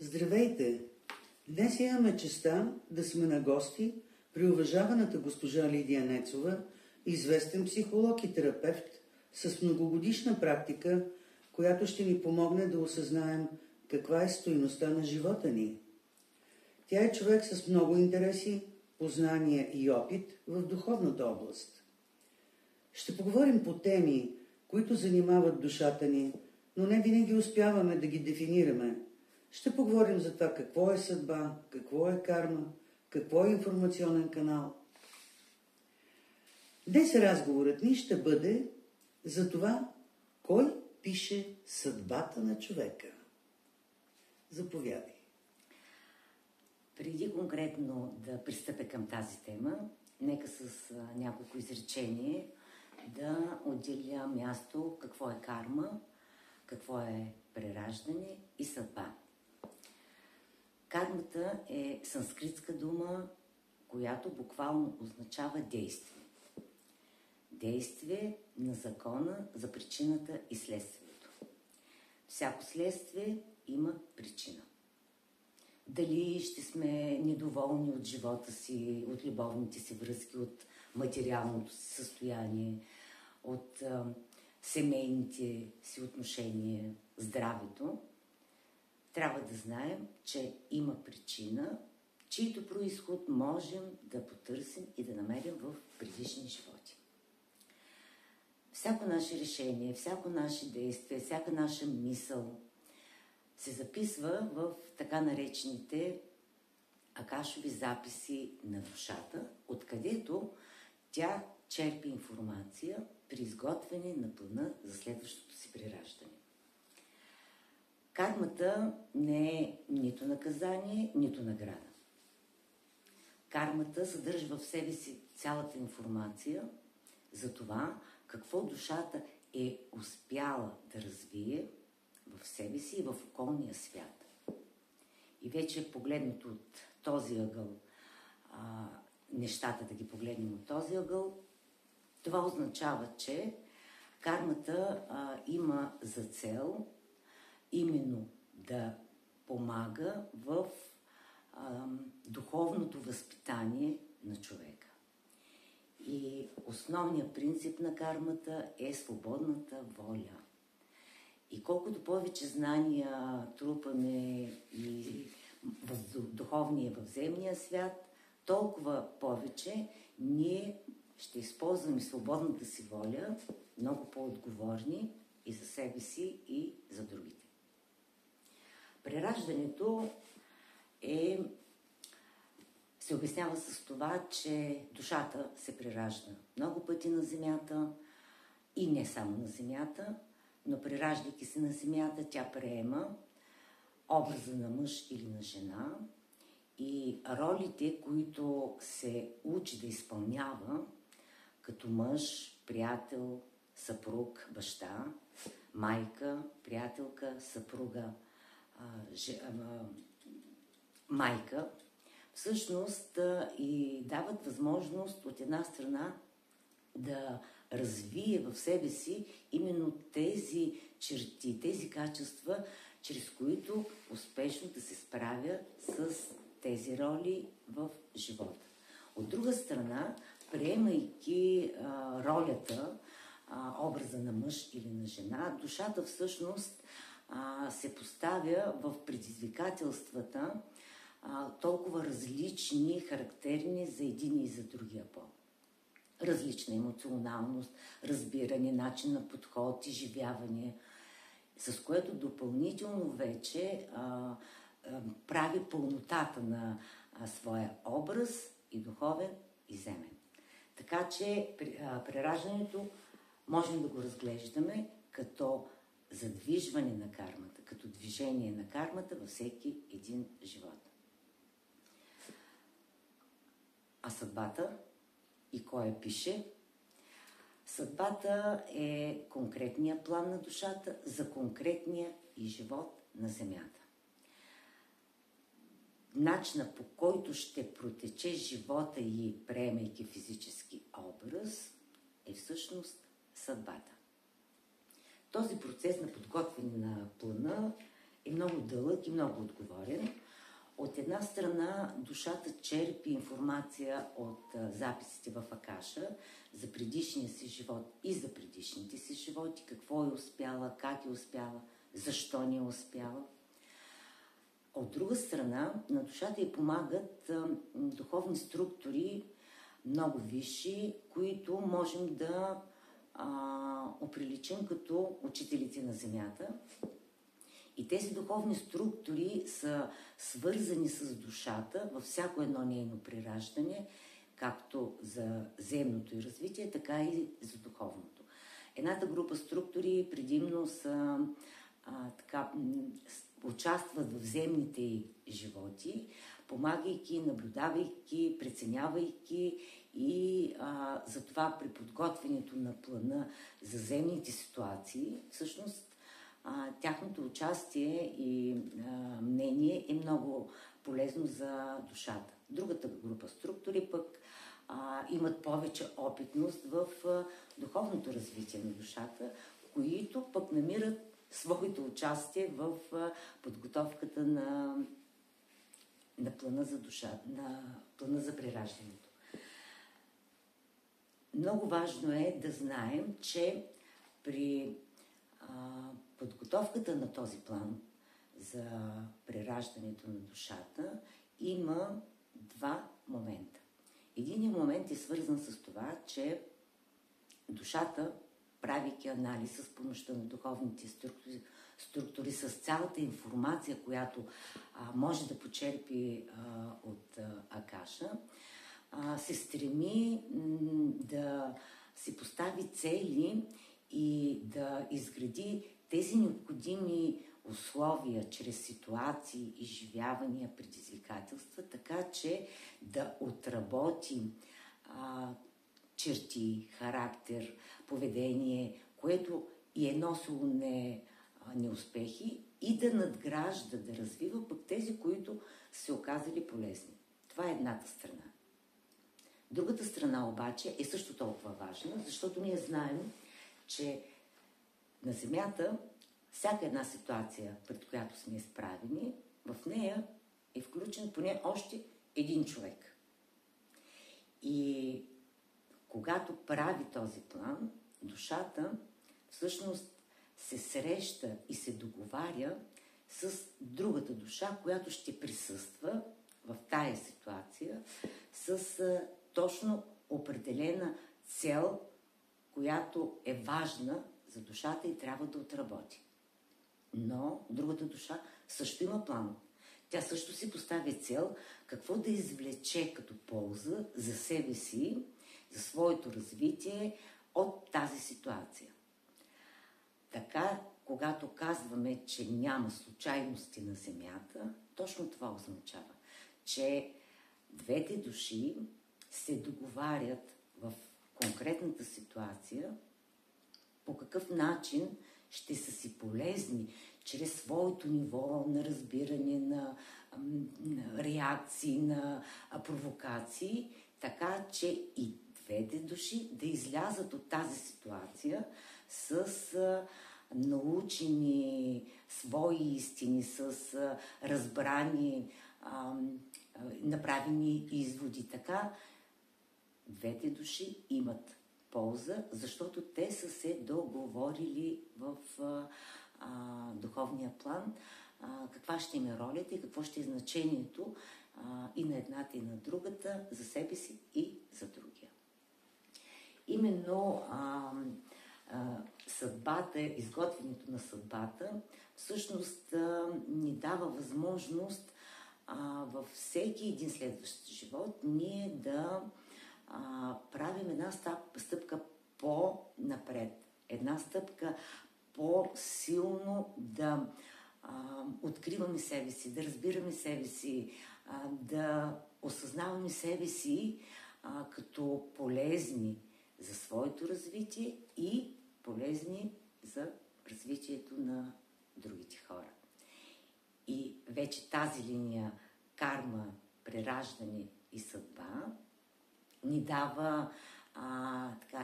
Здравейте! Днес имаме честта да сме на гости при уважаваната госпожа Лидия Нецова, известен психолог и терапевт с многогодишна практика, която ще ни помогне да осъзнаем каква е стойността на живота ни. Тя е човек с много интереси, познания и опит в духовната област. Ще поговорим по теми, които занимават душата ни, но не винаги успяваме да ги дефинираме. Ще поговорим за това какво е съдба, какво е карма, какво е информационен канал. Днес разговорът ни ще бъде за това, кой пише съдбата на човека. Заповядай. Преди конкретно да пристъпя към тази тема, нека с няколко изречения да отделя място какво е карма, какво е прераждане и съдба. Кармата е санскритска дума, която буквално означава действие. Действие на закона за причината и следствието. Всяко следствие има причина. Дали ще сме недоволни от живота си, от любовните си връзки, от материалното си състояние, от семейните си отношения, здравето, трябва да знаем, че има причина, чийто произход можем да потърсим и да намерим в предишни животи. Всяко наше решение, всяко наше действие, всяка наша мисъл се записва в така наречените акашови записи на душата, откъдето тя черпи информация при изготвяне на плана за следващото си прираждане. Кармата не е нито наказание, нито награда. Кармата съдържа в себе си цялата информация за това, какво душата е успяла да развие в себе си и в околния свят. И вече погледнато от този ъгъл, нещата да ги погледнем от този ъгъл, това означава, че кармата има за цел именно да помага в духовното възпитание на човека. И основният принцип на кармата е свободната воля. И колкото повече знания трупаме и в духовния, в земния свят, толкова повече ние ще използваме свободната си воля много по-отговорни и за себе си, и за другите. Прераждането се обяснява с това, че душата се преражда много пъти на земята и не само на земята, но прераждайки се на земята, тя приема образа на мъж или на жена и ролите, които се учи да изпълнява като мъж, приятел, съпруг, баща, майка, приятелка, съпруга, майка, всъщност и дават възможност от една страна да развие в себе си именно тези черти, тези качества, чрез които успешно да се справя с тези роли в живота. От друга страна, приемайки ролята, образа на мъж или на жена, душата всъщност се поставя в предизвикателствата толкова различни, характерни за един и за другия пол. Различна емоционалност, разбиране, начин на подход, изживяване, с което допълнително вече прави пълнотата на своя образ и духовен, и земен. Така че прераждането можем да го разглеждаме като задвижване на кармата, като движение на кармата във всеки един живот. А съдбата и кой я пише? Съдбата е конкретния план на душата за конкретния и живот на земята. Начинът, по който ще протече живота и приемайки физически образ, е всъщност съдбата. Този процес на подготвяне на плана е много дълъг и много отговорен. От една страна, душата черпи информация от записите в Акаша за предишния си живот и за предишните си животи, какво е успяла, как е успяла, защо не е успяла. От друга страна, на душата й помагат духовни структури, много висши, които можем да оприличим като учителите на Земята. И тези духовни структури са свързани с душата във всяко едно нейно прираждане, както за земното и развитие, така и за духовното. Едната група структури предимно са участват в земните животи, помагайки, наблюдавайки, преценявайки и затова при подготвянето на плана за земните ситуации, всъщност тяхното участие и мнение е много полезно за душата. Другата група структури пък имат повече опитност в духовното развитие на душата, които пък намират своето участие в подготовката на плана за душа, на плана за прераждането. Много важно е да знаем, че при подготовката на този план за прераждането на душата има два момента. Единият момент е свързан с това, че душата, правейки анализ с помощта на духовните структури, с цялата информация, която може да почерпи от Акаша, се стреми да си постави цели и да изгради тези необходими условия чрез ситуации, изживявания, предизвикателства, така че да отработи черти, характер, поведение, което и е носило неуспехи, и да надгражда, да развива пък тези, които се оказали полезни. Това е едната страна. Другата страна обаче е също толкова важна, защото ние знаем, че на Земята всяка една ситуация, пред която сме изправени, в нея е включен поне още един човек. И когато прави този план, душата всъщност се среща и се договаря с другата душа, която ще присъства в тая ситуация с точно определена цел, която е важна за душата и трябва да отработи. Но другата душа също има план. Тя също си поставя цел какво да извлече като полза за себе си, за своето развитие от тази ситуация. Така, когато казваме, че няма случайности на Земята, точно това означава, че двете души се договарят в конкретната ситуация по какъв начин ще са си полезни чрез своето ниво на разбиране, на реакции, на провокации, така че и двете души да излязат от тази ситуация с научени свои истини, с разбрани, направени изводи. Така двете души имат полза, защото те са се договорили в духовния план каква ще им е ролята и какво ще е значението и на едната, и на другата, за себе си и за другия. Именно съдбата, изготвянето на съдбата, всъщност ни дава възможност във всеки един следващ живот ние да правим една стъпка по-напред, една стъпка по-силно да откриваме себе си, да разбираме себе си, да осъзнаваме себе си като полезни за своето развитие и полезни за развитието на другите хора. И вече тази линия карма, прераждане и съдба ни дава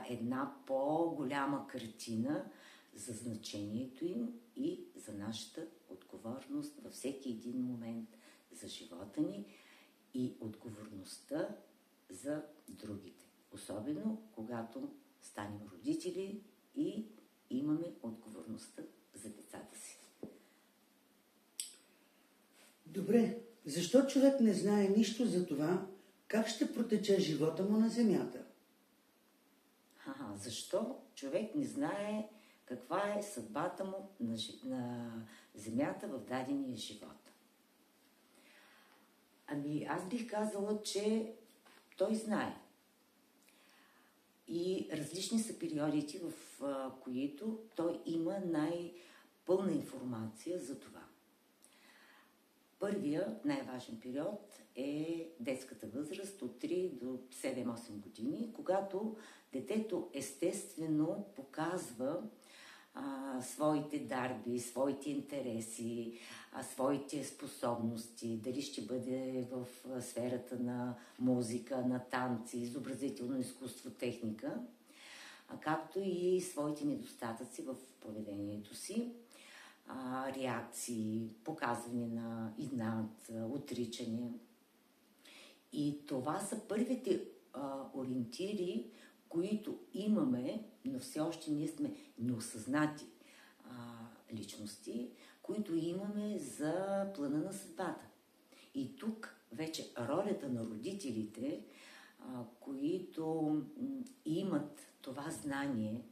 една по-голяма картина за значението им и за нашата отговорност във всеки един момент за живота ни и отговорността за другите. Особено когато станем родители и имаме отговорността за децата си. Добре, защо човек не знае нищо за това, как ще протече живота му на Земята? Защо човек не знае каква е съдбата му на Земята в дадения живот? Аз бих казала, че той знае. И различни са периодите, в които той има най-пълна информация за това. Първия най-важен период е детската възраст от 3 до 7-8 години, когато детето естествено показва своите дарби, своите интереси, своите способности, дали ще бъде в сферата на музика, на танци, изобразително изкуство, техника, както и своите недостатъци в поведението си, реакции, показване на инат, отричане. И това са първите ориентири, които имаме, но все още ние сме неосъзнати личности, които имаме за плана на съдбата. И тук вече ролята на родителите, които имат това знание,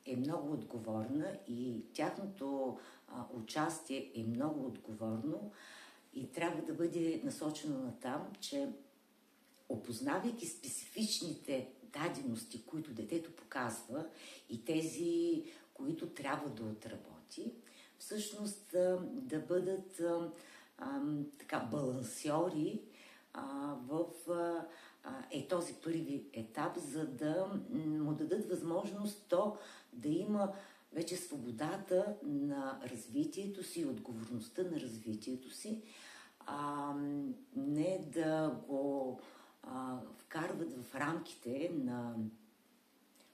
е много отговорна и тяхното участие е много отговорно и трябва да бъде насочено на там, че опознавайки специфичните дадености, които детето показва и тези, които трябва да отработи, всъщност да бъдат балансьори в този първи етап, за да му дадат възможност то да има вече свободата на развитието си и отговорността на развитието си, не да го вкарват в рамките на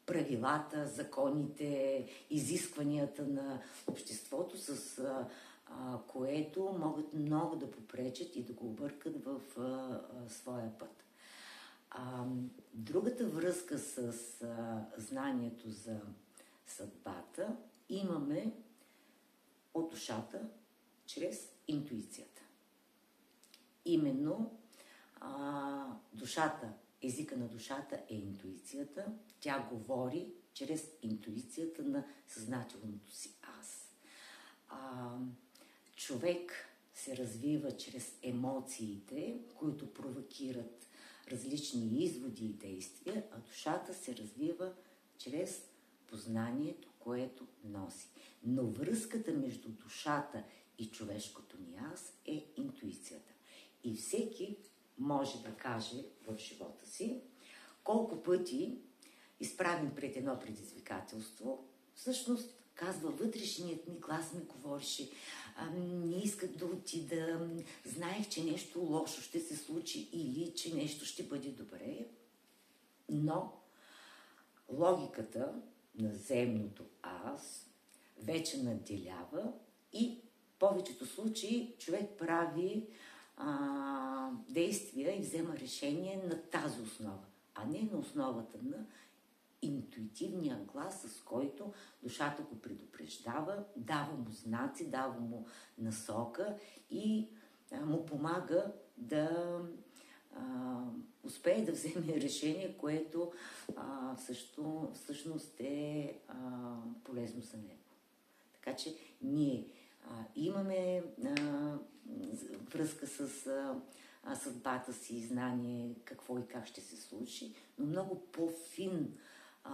правилата, законите, изискванията на обществото, с което могат много да попречат и да го объркат в своя път. Другата връзка с знанието за съдбата имаме от душата чрез интуицията. Именно душата, езика на душата е интуицията. Тя говори чрез интуицията на съзнателното си аз. Човек се развива чрез емоциите, които провокират различни изводи и действия, а душата се развива чрез познанието, което носи. Но връзката между душата и човешкото ни аз е интуицията. И всеки може да каже в живота си колко пъти, изправен пред едно предизвикателство, всъщност казва, вътрешният ми глас ми говореше, не исках да отида, знаех, че нещо лошо ще се случи или че нещо ще бъде добре, но логиката на земното аз вече надделява и в повечето случаи човек прави действия и взема решение на тази основа, а не на основата на интуитивния глас, с който душата го предупреждава, дава му знаци, дава му насока и му помага да успее да вземе решение, което всъщност е полезно за него. Така че ние имаме връзка с съдбата си, знание какво и как ще се случи, но много по-фин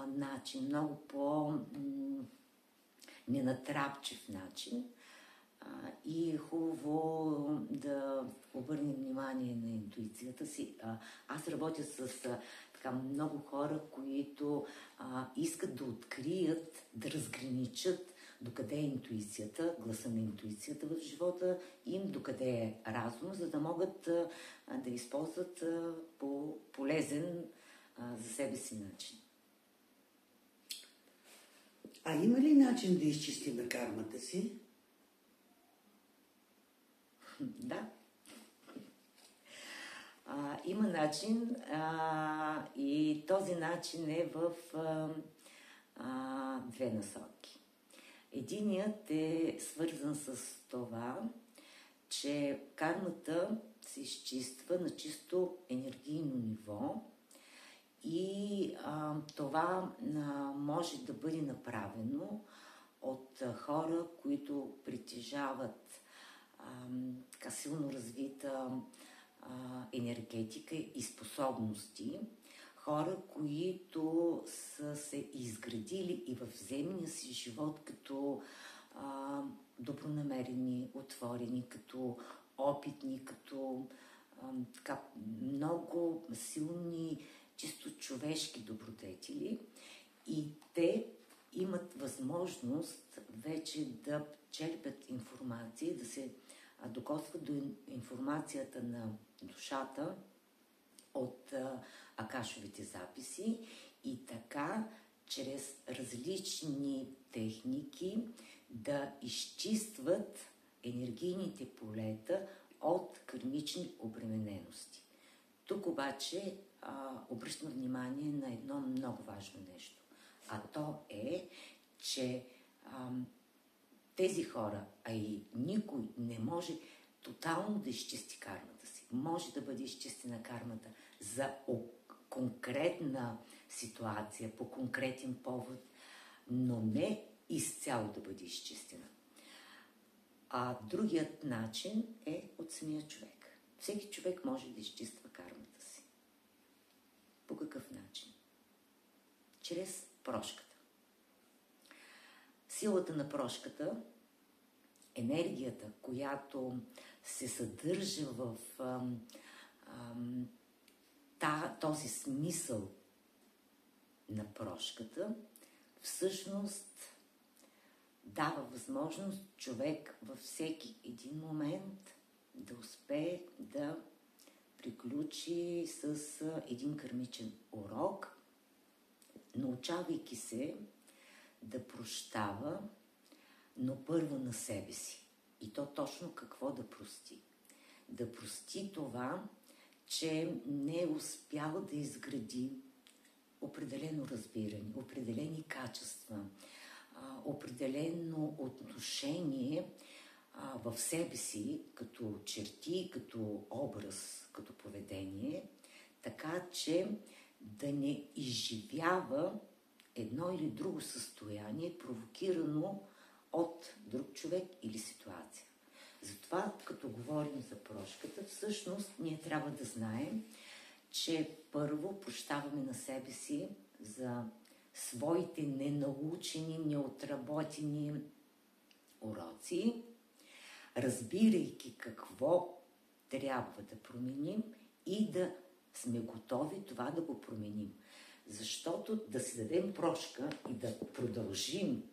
начин, много по-ненатрапчив начин. И е хубаво да обърнем внимание на интуицията си. Аз работя с много хора, които искат да открият, да разграничат докъде е интуицията, гласа на интуицията в живота им, докъде е разум, за да могат да използват по полезен за себе си начин. А има ли начин да изчистим кармата си? Да. Има начин и този начин е в две насоки. Единият е свързан с това, че кармата се изчиства на чисто енергийно ниво и това може да бъде направено от хора, които притежават така силно развита енергетика и способности, хора, които са се изградили и в земния си живот като добронамерени, отворени, като опитни, като така много силни, чисто човешки добродетели, и те имат възможност вече да черпят информация, да се докосват до информацията на душата от акашовите записи и така, чрез различни техники да изчистват енергийните полета от кармични обременености. Тук обаче обръщам внимание на едно много важно нещо, а то е, че тези хора, а и никой не може тотално да изчисти кармата си. Може да бъде изчистена кармата за конкретна ситуация, по конкретен повод, но не изцяло да бъде изчистена. А другият начин е от самия човек. Всеки човек може да изчиства кармата си. По какъв начин? Чрез прошката. Силата на прошката, енергията, която се съдържа в този смисъл на прошката, всъщност дава възможност човек във всеки един момент да успее да приключи с един кармичен урок, научавайки се да прощава, но първо на себе си. И то точно какво да прости. Да прости това, че не е успял да изгради определено разбиране, определени качества, определено отношение в себе си, като черти, като образ, като поведение, така че да не изживява едно или друго състояние, провокирано от друг човек или ситуация. Затова, като говорим за прошката, всъщност ние трябва да знаем, че първо прощаваме на себе си за своите ненаучени, неотработени уроци, разбирайки какво трябва да променим и да сме готови това да го променим. Защото да си дадем прошка и да продължим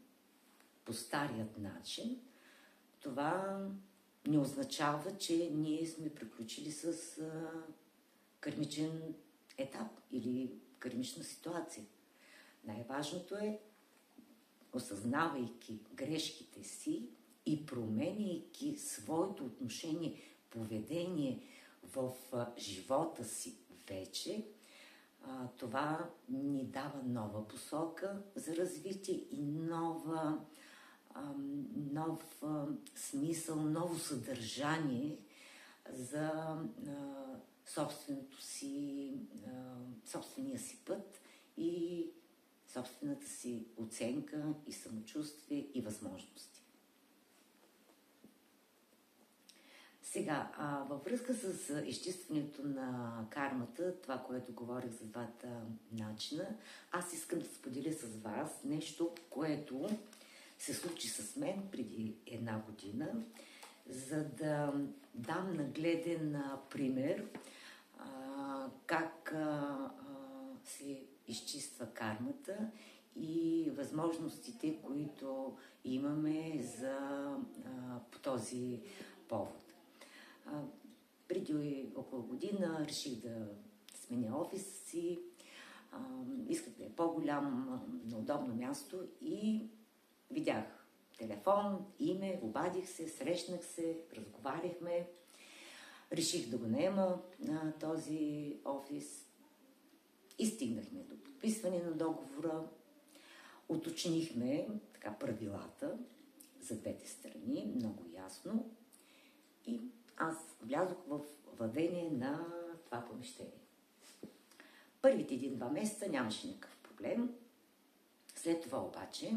по старият начин, това не означава, че ние сме приключили с кармичен етап или кармична ситуация. Най-важното е, осъзнавайки грешките си и променяйки своето отношение, поведение в живота си вече, това ни дава нова посока за развитие и нов смисъл, ново съдържание за собствения си път и собствената си оценка и самочувствие и възможности. Сега, във връзка с изчистването на кармата, това, което говорих за двата начина, аз искам да споделя с вас нещо, което се случи с мен преди 1 година, за да дам нагледен пример как се изчиства кармата и възможностите, които имаме по този повод. Преди около година реших да сменя офиса си, исках да е по-голям, на удобно място и видях телефон, име, обадих се, срещнах се, разговаряхме. Реших да го наема на този офис и стигнахме до подписване на договора. Уточнихме така правилата за двете страни, много ясно. И аз влязох в владение на това помещение. Първите 1-2 месеца нямаше никакъв проблем. След това обаче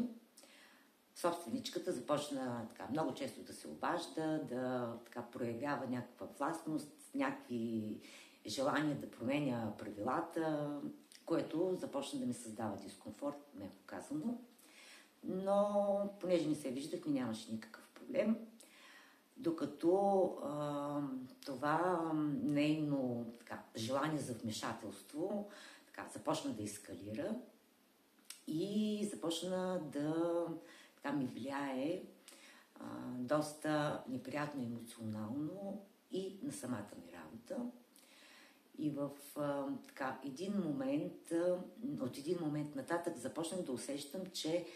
собственичката започна така много често да се обажда, да така проявява някаква властност, някакви желания да променя правилата, което започна да ми създава дискомфорт, меко казано. Но понеже не се виждахме, нямаше никакъв проблем. Докато това нейно така, желание за вмешателство така, започна да ескалира и започна да така, ми влияе доста неприятно емоционално и на самата ми работа. И в така, от един момент нататък започнах да усещам, че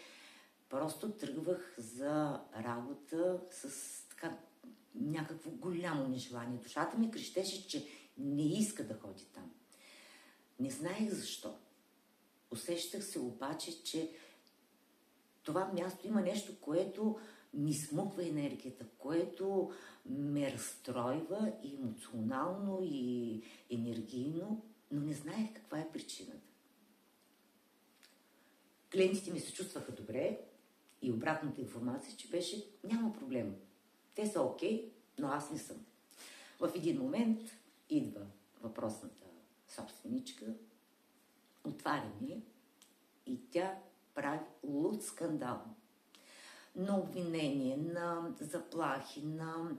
просто тръгвах за работа с така някакво голямо нежелание. Душата ми крещеше, че не иска да ходи там. Не знаех защо. Усещах се обаче, че това място има нещо, което ми смуква енергията, което ме разстройва и емоционално, и енергийно, но не знаех каква е причината. Клиентите ми се чувстваха добре и обратната информация, че беше няма проблем. Те са окей, но аз не съм. В един момент идва въпросната собственичка, отваря ми и тя прави луд скандал. На обвинение, на заплахи, на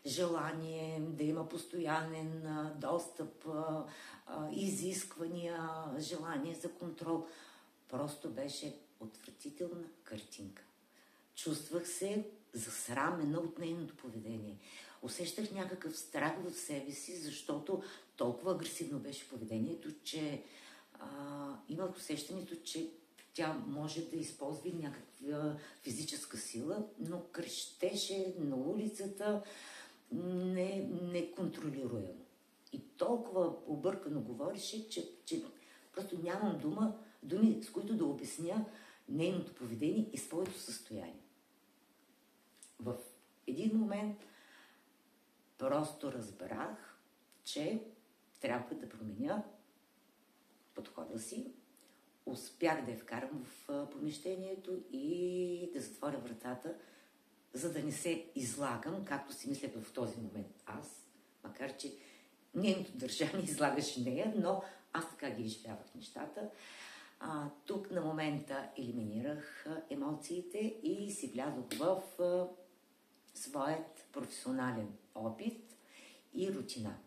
желание да има постоянен достъп, изисквания, желание за контрол. Просто беше отвратителна картинка. Чувствах се засрамена от нейното поведение. Усещах някакъв страх в себе си, защото толкова агресивно беше поведението, че имах усещането, че тя може да използва някаква физическа сила, но крещеше на улицата неконтролируемо. И толкова объркано говореше, че просто нямам думи, с които да обясня нейното поведение и своето състояние. В един момент просто разбрах, че трябва да променя подхода си. Успях да я вкарам в помещението и да затворя вратата, за да не се излагам, както си мислех в този момент аз, макар че нейното държание излагаше нея, но аз така ги изживявах нещата. Тук на момента елиминирах емоциите и си влязох в своят професионален опит и рутина.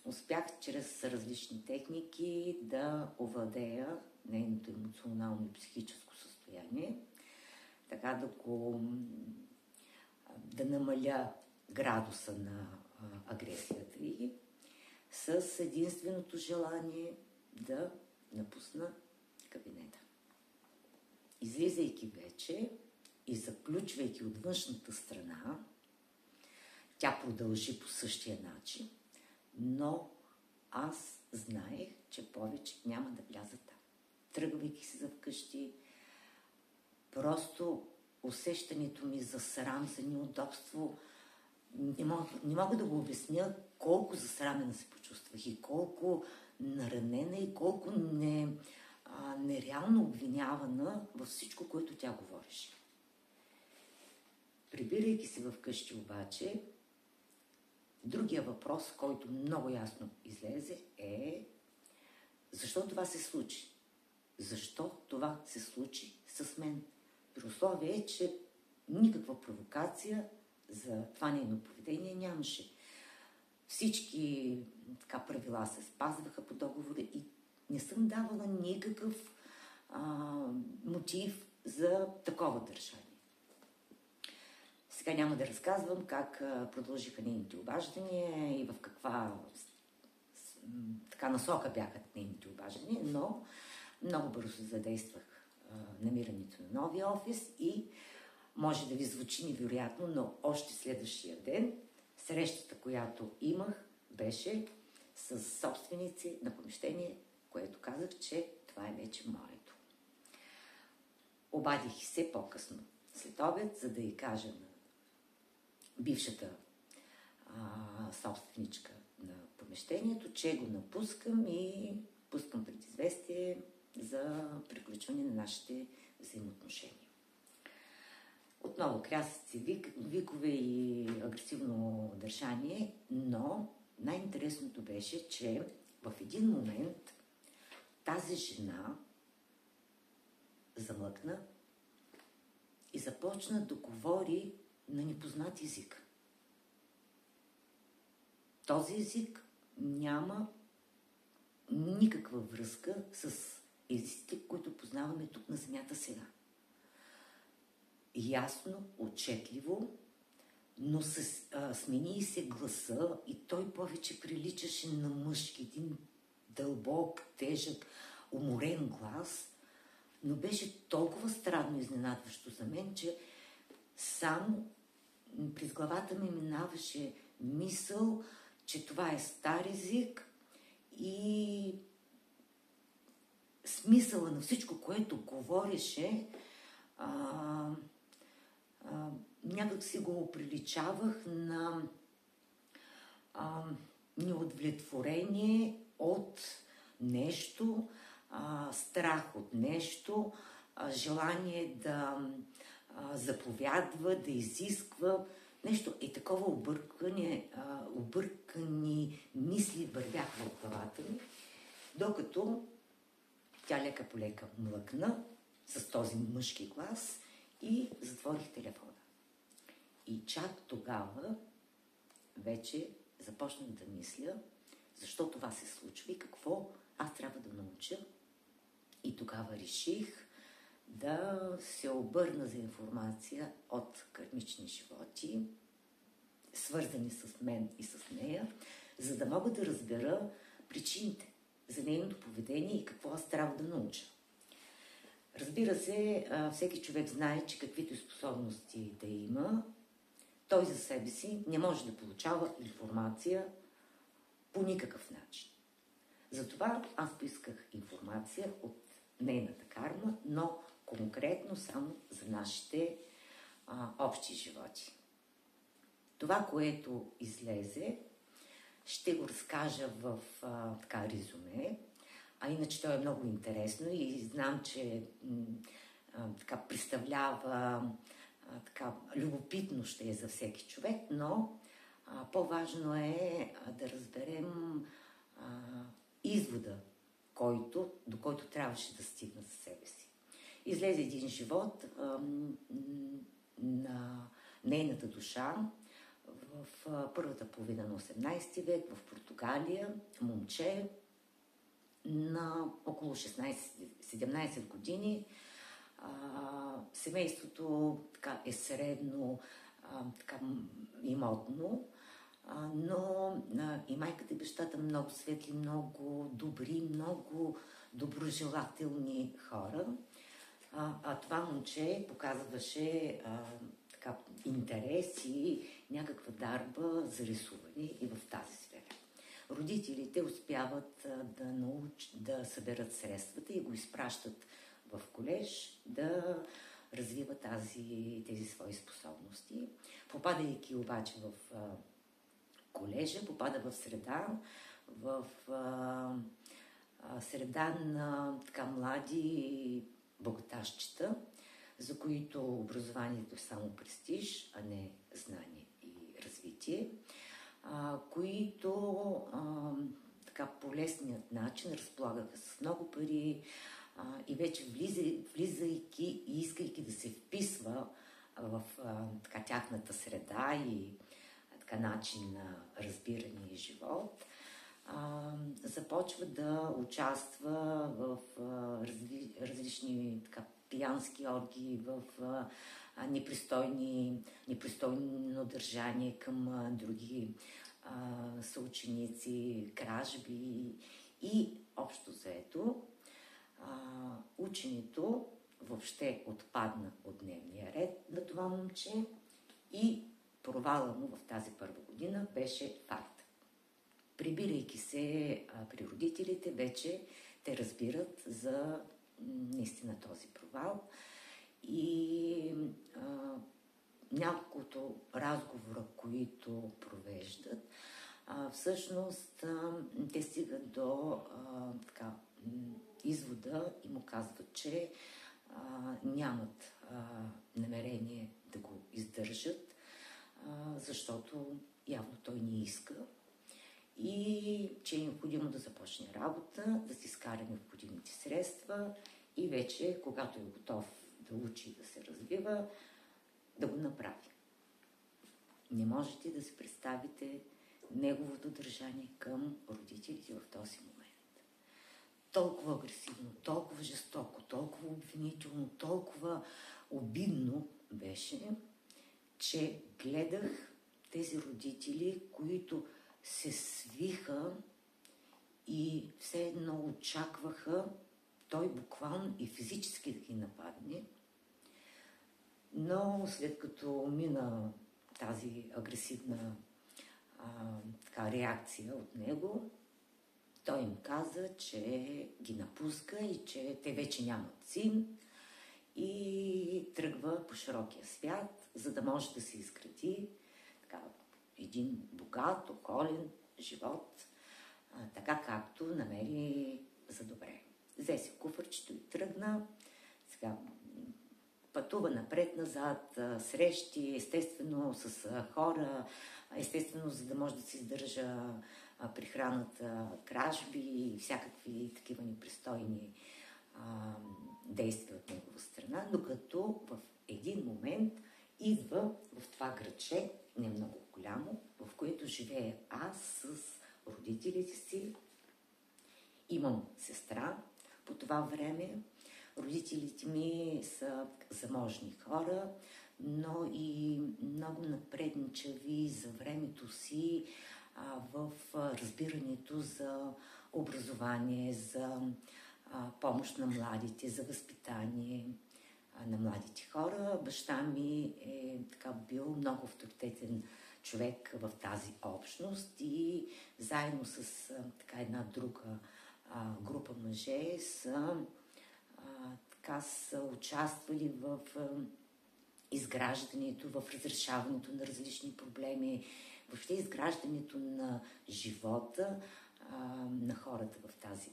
Успях чрез различни техники да овладея нейното емоционално и психическо състояние, така да намаля градуса на агресията ѝ, с единственото желание да напусна кабинета. Излизайки вече и заключвайки от външната страна, тя продължи по същия начин, но аз знаех, че повече няма да вляза там. Тръгвайки се за вкъщи, просто усещането ми за срам, за неудобство, не мога да го обясня колко засрамена се почувствах и колко наранена и колко нереално обвинявана във всичко, което тя говореше. Прибирайки се в къщи обаче, другия въпрос, който много ясно излезе, е защо това се случи? Защо това се случи с мен? При условие, че никаква провокация за това нейно поведение нямаше. Всички така правила се спазваха по договора и не съм давала никакъв мотив за такова държание. Сега няма да разказвам как продължиха нейните обаждания и в каква така насока бяха нейните обаждания, но много бързо задействах намирането на новия офис и може да ви звучи невероятно, но още следващия ден срещата, която имах, беше с собственици на помещение, което казах, че това е вече моето. Обадих се по-късно след обед, за да й кажа на бившата собственичка на помещението, че го напускам и пускам предизвестие за приключване на нашите взаимоотношения. Отново крясъци, викове и агресивно държание, но най-интересното беше, че в един момент тази жена замлъкна и започна да говори на непознат език. Този език няма никаква връзка с езиците, които познаваме тук на земята сега. Ясно, отчетливо, но смени и се гласа и той повече приличаше на мъжки, един дълбок, тежък, уморен глас, но беше толкова странно изненадващо за мен, че само през главата ми минаваше мисъл, че това е стар език и смисъла на всичко, което говореше, някак си го приличавах на неудовлетворение от нещо, страх от нещо, желание да заповядва, да изисква нещо. И такова объркани мисли вървяха в главата ми, докато тя лека по лека млъкна с този мъжки глас и затворих телефона. И чак тогава вече започнах да мисля защо това се случва и какво аз трябва да науча. И тогава реших да се обърна за информация от кармични животи, свързани с мен и с нея, за да мога да разбера причините за нейното поведение и какво аз трябва да науча. Разбира се, всеки човек знае, че каквито способности да има, той за себе си не може да получава информация по никакъв начин. Затова аз поисках информация от нейната карма, но конкретно само за нашите общи животи. Това, което излезе, ще го разкажа в резюме, а иначе то е много интересно и знам, че представлява любопитно ще е за всеки човек, но по-важно е да разберем извода, до който трябваше да стигна за себе си. Излезе един живот на нейната душа в първата половина на 18 век в Португалия, момче на около 16-17 години. Семейството е средно имотно, но и майката и бащата много светли, много добри, много доброжелателни хора. Това момче показваше интерес и някаква дарба за рисуване и в тази сфера. Родителите успяват да съберат средствата и го изпращат в колеж да развива тези свои способности. Попадайки обаче в колежа, попада в среда на млади богаташчета, за които образованието е само престиж, а не знание и развитие, които по лесният начин разполагаха с много пари и вече влизайки и искайки да се вписва в тяхната среда и начин на разбиране и живот, започва да участва в различни пиянски оргии, в непристойно държание към други съученици, кражби и общо заето ученето въобще отпадна от дневния ред на това момче и провала му в тази първа година беше факт. Прибирайки се при родителите, вече те разбират за наистина този провал и няколкото разговора, които провеждат, всъщност те стигат до извода и му казват, че нямат намерение да го издържат, защото явно той не иска и че е необходимо да започне работа, да си изкара необходимите средства и вече, когато е готов да учи и да се развива, да го направи. Не можете да си представите неговото държание към родителите в този момент. Толкова агресивно, толкова жестоко, толкова обвинително, толкова обидно беше, че гледах тези родители, които се свиха и все едно очакваха той буквално и физически да ги нападне. Но след като мина тази агресивна реакция от него, той им каза, че ги напуска и че те вече нямат син и тръгва по широкия свят, за да може да се изгради един богат, околен живот, така както намери за добре. Взе си куфърчето и тръгна. Сега пътува напред-назад, срещи, естествено с хора, естествено за да може да се издържа прихраната, кражби и всякакви такива непристойни действия от негова страна, докато в един момент идва в това градче, не много голямо, в което живея аз с родителите си. Имам сестра по това време. Родителите ми са заможни хора, но и много напредничави за времето си в разбирането за образование, за помощ на младите, за възпитание на младите хора. Баща ми е бил много авторитетен човек в тази общност и заедно с една друга група мъже са участвали в изграждането, в разрешаването на различни проблеми, въобще изграждането на живота на хората в тази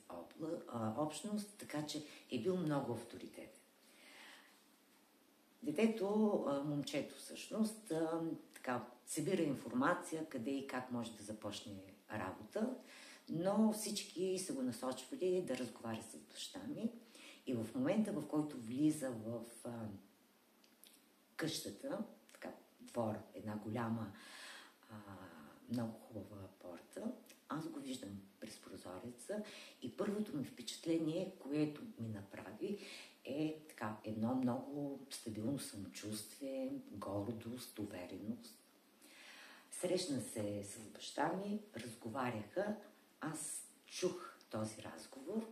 общност, така че е бил много авторитетен. Детето, момчето всъщност, събира информация къде и как може да започне работа, но всички са го насочвали да разговаря с баща ми. И в момента, в който влиза в къщата, двор, една голяма, много хубава порта, аз го виждам през прозореца и първото ми впечатление, което ми направи, е едно много стабилно самочувствие, гордост, увереност. Срещна се с баща ми, разговаряха, аз чух този разговор,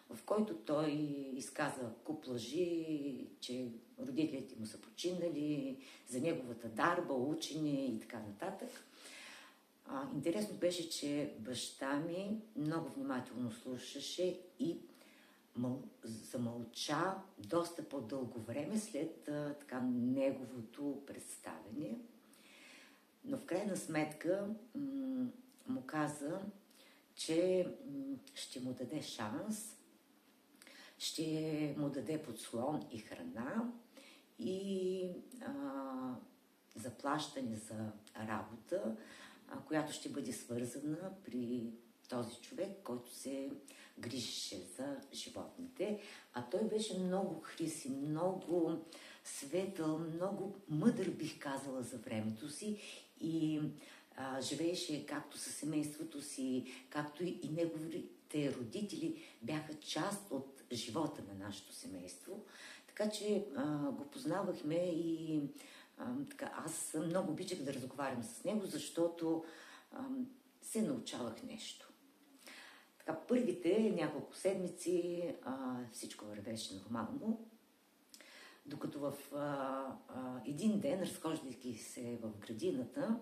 в който той изказа куп лъжи, че родителите му са починали, за неговата дарба, учене и така нататък. Интересно беше, че баща ми много внимателно слушаше и замълча доста по-дълго време след неговото представяне. Но в крайна сметка му каза, че ще му даде шанс, ще му даде подслон и храна и заплащане за работа, която ще бъде свързана при този човек, който се грижеше за животните. А той беше много хрисим, много светъл, много мъдър, бих казала, за времето си и живееше както със семейството си, както и неговите родители бяха част от живота на нашето семейство. Така че го познавахме и аз много обичах да разговарям с него, защото се научавах нещо. Първите няколко седмици всичко вървеше нормално, Докато в един ден, разхождайки се в градината,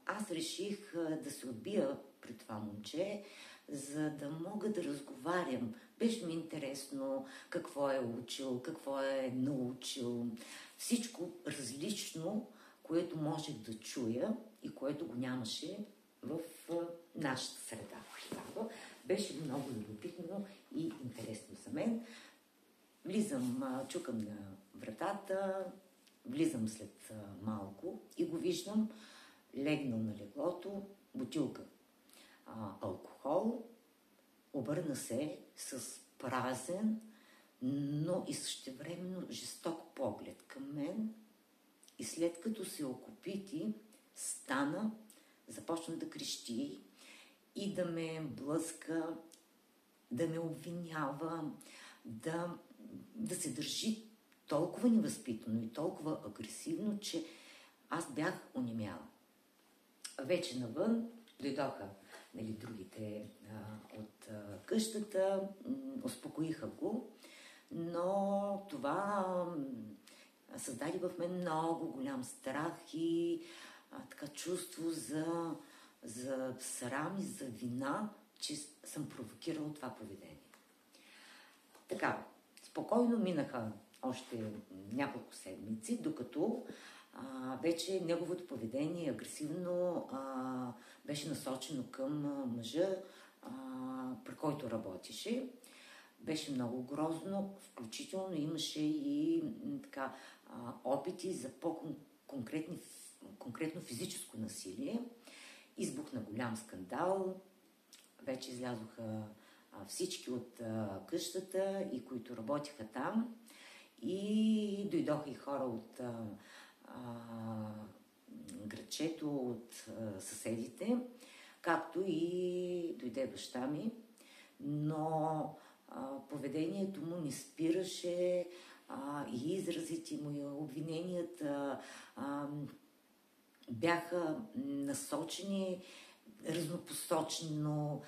аз реших да се отбия при това момче, за да мога да разговарям. Беше ми интересно какво е учил, какво е научил. Всичко различно, което можех да чуя и което го нямаше в нашата среда. Беше много любопитно и интересно за мен. Влизам, чукам на вратата, влизам след малко и го виждам легнал на леглото, бутилка алкохол, обърна се с празен, но и същевременно жесток поглед към мен и след като се окопити, стана, започна да крещи и да ме блъска, да ме обвинява, да се държи толкова невъзпитано и толкова агресивно, че аз бях онемяла. Вече навън дойдоха другите от къщата, успокоиха го, но това създаде в мен много голям страх и така чувство за срам и за вина, че съм провокирала това поведение. Така, спокойно минаха още няколко седмици, докато вече неговото поведение агресивно беше насочено към мъжа, при който работеше. Беше много грозно, включително имаше и опити за по-конкретно физическо насилие. Избухна голям скандал, вече излязоха всички от къщата и които работиха там и дойдоха и хора от градчето, от съседите, както и дойде баща ми, но поведението му не спираше и изразите му и обвиненията бяха насочени разнопосочно,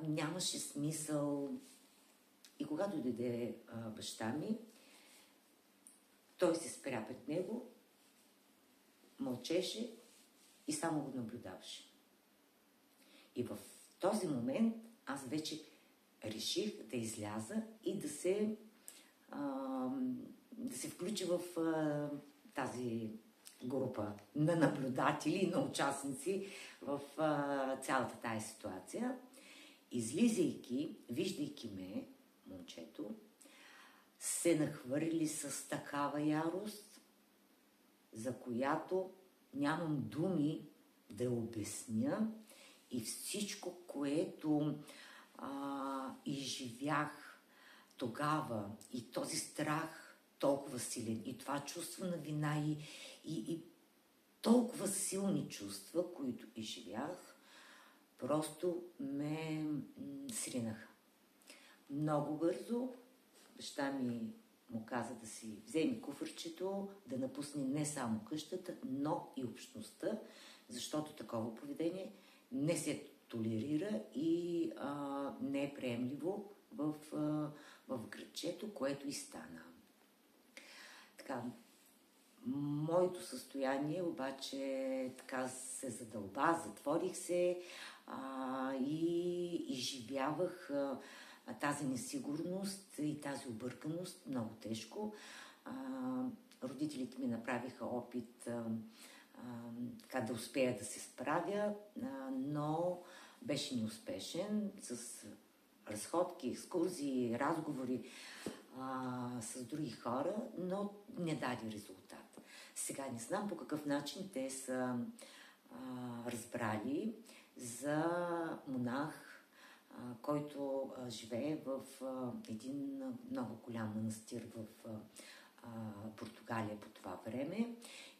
нямаше смисъл. И когато дойде баща ми, той се спря пред него, мълчеше и само го наблюдаваше. И в този момент аз вече реших да изляза и да се включа в тази група на наблюдатели, на участници в цялата тая ситуация. Излизайки, виждайки ме, момчето, се нахвърли с такава ярост, за която нямам думи да обясня, и всичко, което изживях тогава, и този страх толкова силен, и това чувство на вина, и толкова силни чувства, които изживях, просто ме сринаха. Много бързо баща ми му каза да си вземе куфърчето, да напусне не само къщата, но и общността, защото такова поведение не се толерира и не е приемливо в градчето, което и стана. Така, моето състояние обаче така се задълба, затворих се и изживявах тази несигурност и тази обърканост много тежко. Родителите ми направиха опит така да успея да се справя, но беше неуспешен с разходки, екскурзии, разговори с други хора, но не даде резултат. Сега не знам по какъв начин те са разбрали за монах, който живее в един много голям манастир в Португалия по това време,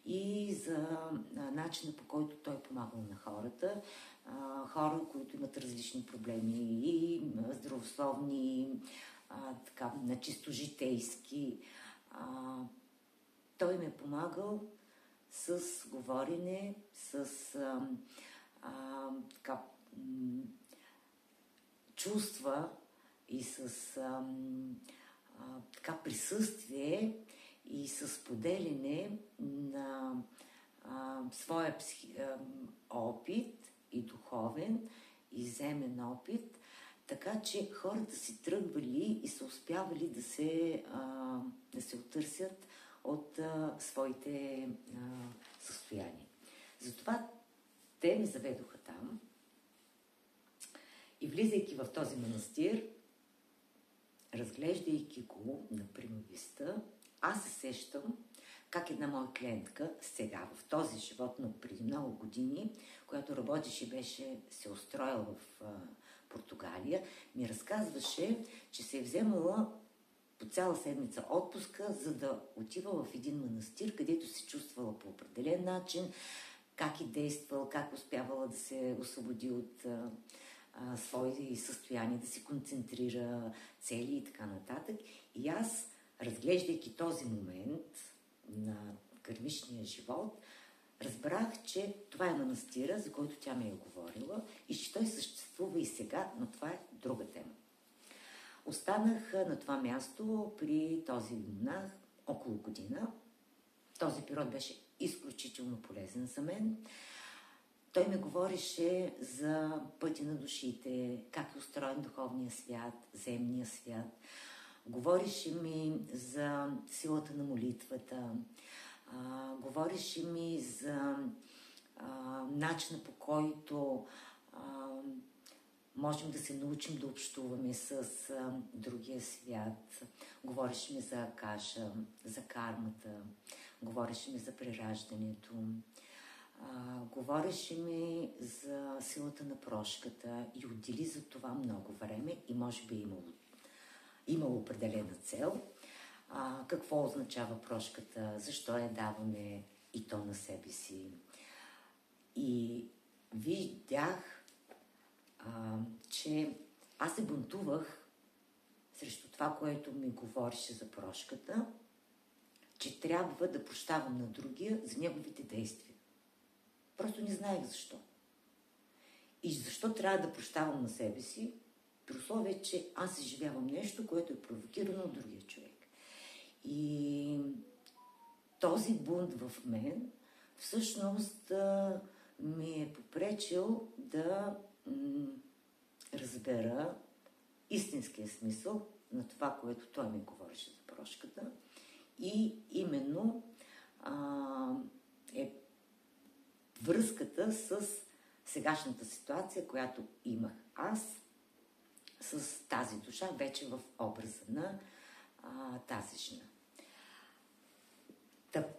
и за начина, по който той помагал на хората, хора, които имат различни проблеми и здравословни, така, на чисто житейски. Той ме помагал с говорене, с така, чувства и с така присъствие и с поделяне на своя опит и духовен, и земен опит, така че хората си тръгвали и са успявали да се отърсят от своите състояния. Затова те ме заведоха там и влизайки в този манастир, разглеждайки го на примависта, аз се сещам как една моя клиентка сега, в този живот, но преди много години, която работеше и беше се устроила в Португалия, ми разказваше, че се е вземала по цяла седмица отпуска, за да отива в един манастир, където се чувствала по определен начин, как е действал, как успявала да се освободи от свои състояния, да се концентрира цели и така нататък. И аз, разглеждайки този момент на кармичния живот, разбрах, че това е манастира, за който тя ми е говорила и че той съществува и сега, но това е друга тема. Останах на това място при този монах около година. Този период беше изключително полезен за мен. Той ми говореше за пътя на душите, как е устроен духовния свят, земния свят. Говореше ми за силата на молитвата. Говореше ми за начина, по който можем да се научим да общуваме с другия свят. Говореше ми за акаша, за кармата. Говореше ми за прераждането. Говореше ми за силата на прошката и отдели за това много време и може би имало определена цел. Какво означава прошката, защо я даваме и то на себе си. И видях, че аз се бунтувах срещу това, което ми говореше за прошката, че трябва да прощавам на другия за неговите действия. Просто не знаех защо. И защо трябва да прощавам на себе си, при условие, че аз изживявам нещо, което е провокирано от другия човек. И този бунт в мен всъщност ми е попречил да разбера истинския смисъл на това, което той ми говореше за прошката. И именно е връзката с сегашната ситуация, която имах аз с тази душа, вече в образа на тази жена.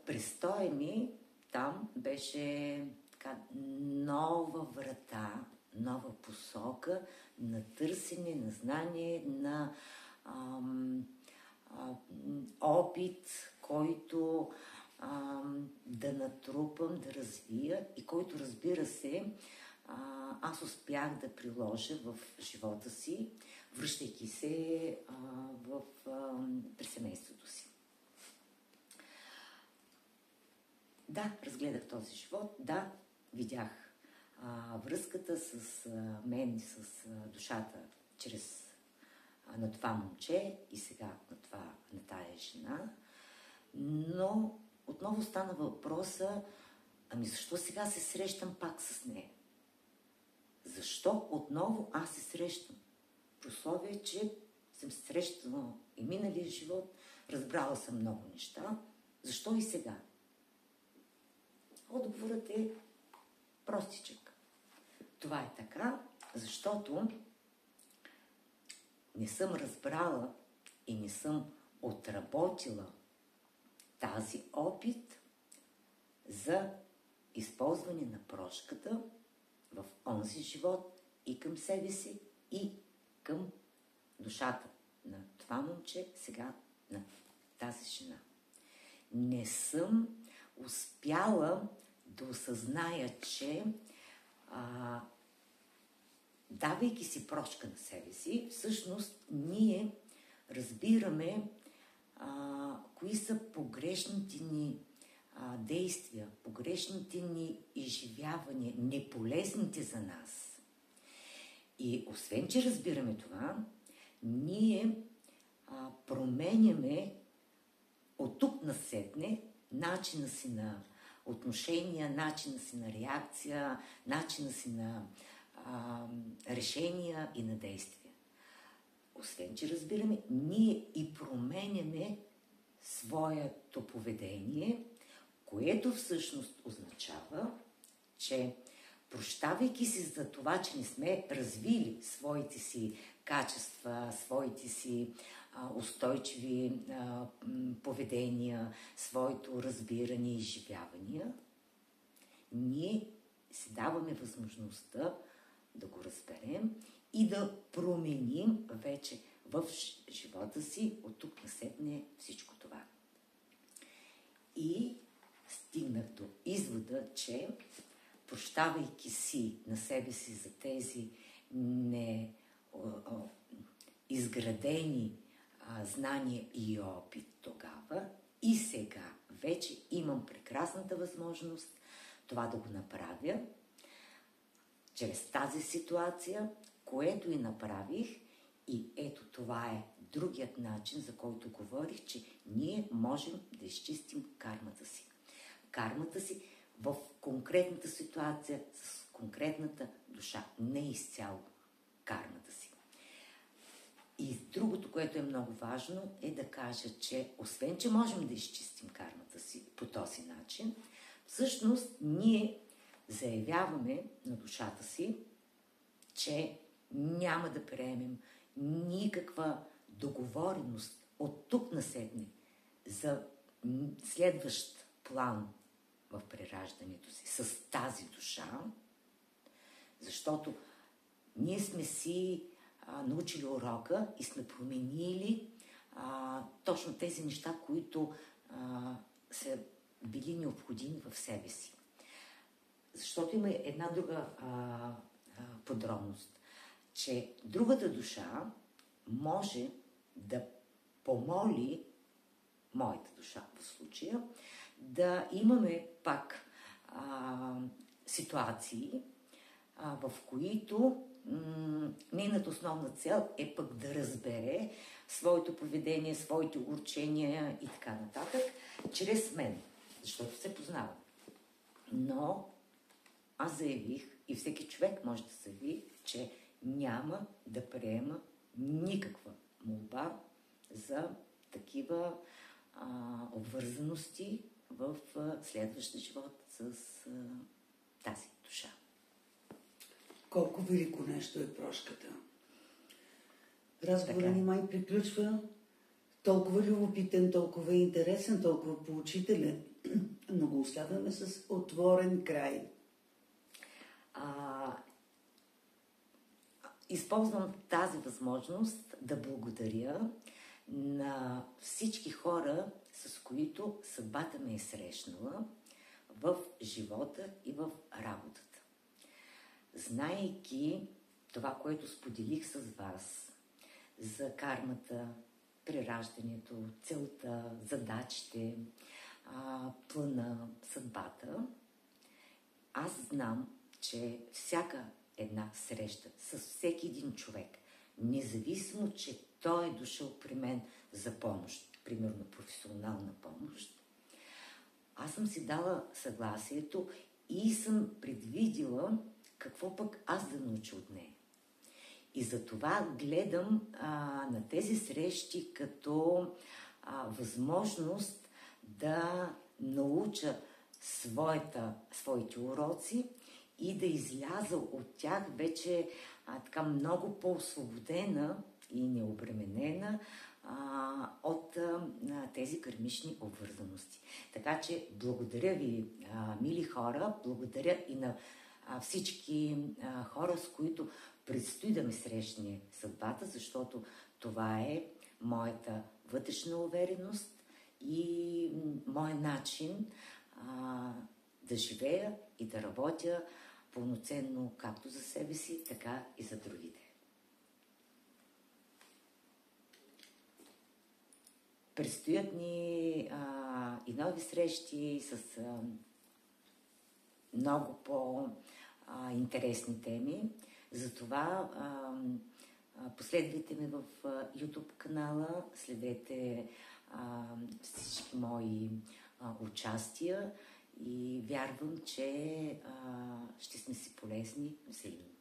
Престоя ми там беше така нова врата, нова посока на търсене, на знание, на опит, който да натрупам, да развия и който, разбира се, аз успях да приложа в живота си, връщайки се при семейството си. Да, разгледах този живот, да, видях връзката с мен, с душата, чрез на това момче и сега на тая жена, но отново стана въпроса, защо сега се срещам пак с нея? Защо отново аз се срещам? При условие, че съм се срещала и миналия живот, разбрала съм много неща. Защо и сега? Отговорът е простичък. Това е така, защото не съм разбрала и не съм отработила тази опит за използване на прошката в онзи живот и към себе си, и към душата на това момче, сега на тази жена. Не съм успяла да осъзная, че давайки си прошка на себе си, всъщност ние разбираме кои са погрешните ни действия, погрешните ни изживявания, неполезните за нас. И освен, че разбираме това, ние променяме от тук насетне начина си на отношения, начина си на реакция, начина си на решения и на действия. Освен, че разбираме, ние и променяме своето поведение, което всъщност означава, че прощавайки си за това, че не сме развили своите си качества, своите си устойчиви поведения, своето разбиране и изживявания, ние си даваме възможността да го разберем и да променим вече в живота си от тук насетне всичко това. И стигнах до извода, че прощавайки си на себе си за тези изградени знания и опит тогава и сега вече имам прекрасната възможност това да го направя чрез тази ситуация, което и направих, и ето това е другият начин, за който говорих, че ние можем да изчистим кармата си. Кармата си в конкретната ситуация с конкретната душа, не изцяло кармата си. И другото, което е много важно, е да кажа, че освен, че можем да изчистим кармата си по този начин, всъщност ние заявяваме на душата си, че няма да приемем никаква договореност от тук насетне за следващ план в прераждането си с тази душа, защото ние сме си научили урока и сме променили точно тези неща, които са били необходими в себе си. Защото има една друга подробност, че другата душа може да помоли моята душа в случая, да имаме пак ситуации, в които нейната основна цел е пък да разбере своето поведение, своите огорчения и така нататък, чрез мен, защото се познава. Но аз заявих, и всеки човек може да заяви, че няма да приема никаква молба за такива обвързаности в следващия живот с тази душа. Колко велико нещо е прошката. Разговорът ни май приключва. Толкова любопитен, толкова интересен, толкова поучителен, но го оставяме с отворен край. Използвам тази възможност да благодаря на всички хора, с които съдбата ме е срещнала в живота и в работата. Знаейки това, което споделих с вас за кармата, прераждането, целта, задачите, плана, съдбата, аз знам, че всяка една среща с всеки един човек, независимо, че той е дошъл при мен за помощ, примерно професионална помощ, аз съм си дала съгласието и съм предвидила какво пък аз да науча от нея. И затова гледам на тези срещи като възможност да науча своите уроци и да изляза от тях вече така много по-освободена и необременена от тези кармични обвързаности. Така че благодаря ви, мили хора, благодаря и на всички хора, с които предстои да ме срещне съдбата, защото това е моята вътрешна увереност и мой начин да живея и да работя пълноценно както за себе си, така и за другите. Предстоят ни и нови срещи с много по-интересни теми. Затова Последвайте ме в YouTube канала, следете всички мои участия и вярвам, че ще сме си полезни. Веселин!